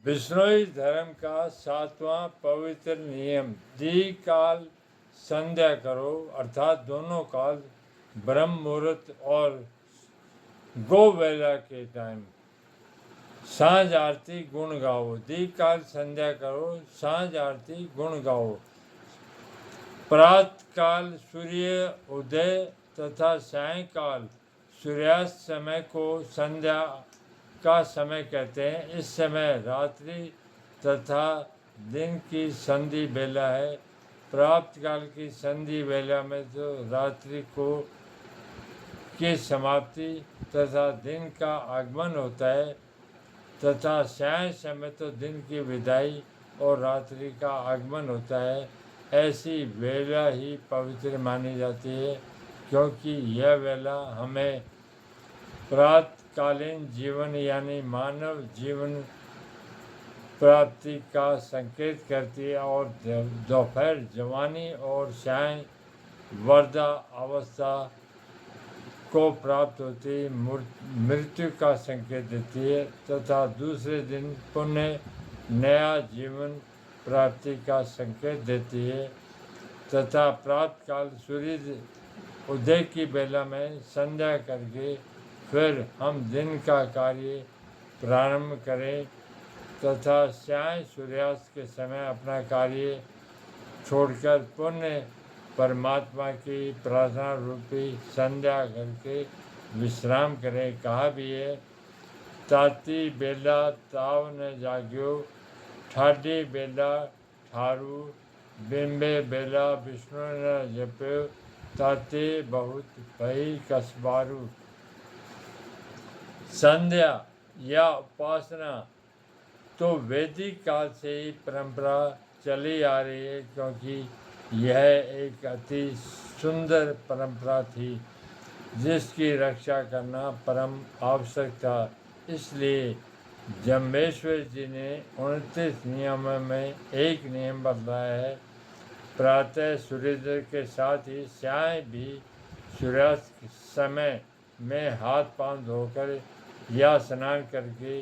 बिश्नोई धर्म का 7वां पवित्र नियम, द्विकाल संध्या करो, अर्थात दोनों काल, ब्रह्म मुहूर्त और गोवेला के टाइम। सांझ आरती गुण गाओ, द्विकाल संध्या करो, सांझ आरती गुण गाओ। प्रातः काल सूर्य उदय तथा सायंकाल सूर्यास्त समय को संध्या का समय कहते हैं। इस समय रात्रि तथा दिन की संधि बेला है। प्रातः काल की संधि बेला में तो रात्रि को की समाप्ति तथा दिन का आगमन होता है, तथा सायं समय तो दिन की विदाई और रात्रि का आगमन होता है। ऐसी वेला ही पवित्र मानी जाती है, क्योंकि यह वेला हमें प्रातःकालीन जीवन यानी मानव जीवन प्राप्ति का संकेत करती है, और दोपहर जवानी और सायं वर्धा अवस्था को प्राप्त होती मृत्यु का संकेत देती है, तथा दूसरे दिन पुण्य नया जीवन प्राप्ति का संकेत देती है। तथा प्रातःकाल सूर्य उदय की बेला में संध्या करके फिर हम दिन का कार्य प्रारंभ करें, तथा सायं सूर्यास्त के समय अपना कार्य छोड़कर पुण्य परमात्मा की प्रार्थना रूपी संध्या करके विश्राम करें। कहा भी है, ताती बेला ताव न जाग्यो, ठाडी बेला ठारू, बिंबे बेला विष्णु न जप्यो, ताते बहुत भई कसबारू। संध्या या उपासना तो वैदिक काल से ही परंपरा चली आ रही है, क्योंकि यह एक अति सुंदर परंपरा थी जिसकी रक्षा करना परम आवश्यक था। इसलिए जम्बेश्वर जी ने 29 नियमों में एक नियम बदलाया है। प्रातः सूर्योदय के साथ ही सायं भी सूर्यास्त समय में हाथ पांव धोकर या स्नान करके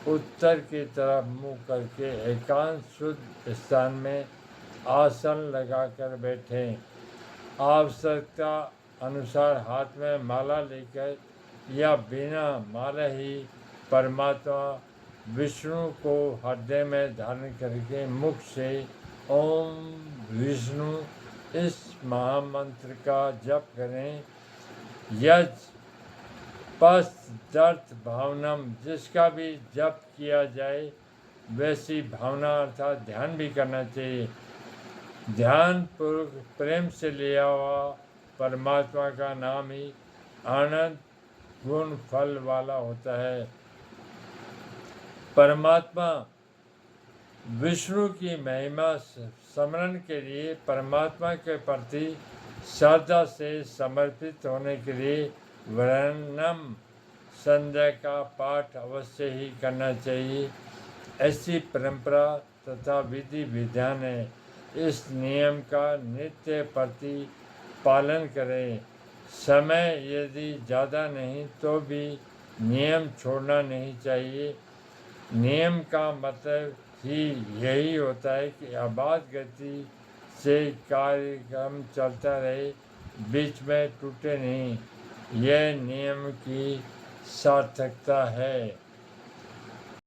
उत्तर की तरफ मुँह करके एकांत शुद्ध स्थान में आसन लगाकर बैठें। आवश्यकता अनुसार हाथ में माला लेकर या बिना माला ही परमात्मा विष्णु को हृदय में धारण करके मुख से ओम विष्णु इस महामंत्र का जप करें। यज पश्चात भावनम, जिसका भी जप किया जाए वैसी भावना अर्थात ध्यान भी करना चाहिए। ध्यान पूर्वक प्रेम से लिया हुआ परमात्मा का नाम ही आनंद गुण फल वाला होता है। परमात्मा विष्णु की महिमा स्मरण के लिए परमात्मा के प्रति श्रद्धा से समर्पित होने के लिए वर्णम संध्या का पाठ अवश्य ही करना चाहिए। ऐसी परंपरा तथा विधि विधान है। इस नियम का नित्य प्रति पालन करें। समय यदि ज़्यादा नहीं तो भी नियम छोड़ना नहीं चाहिए। नियम का मतलब ही यही होता है कि आबाद गति से कार्यक्रम चलता रहे, बीच में टूटे नहीं। यह नियम की सार्थकता है।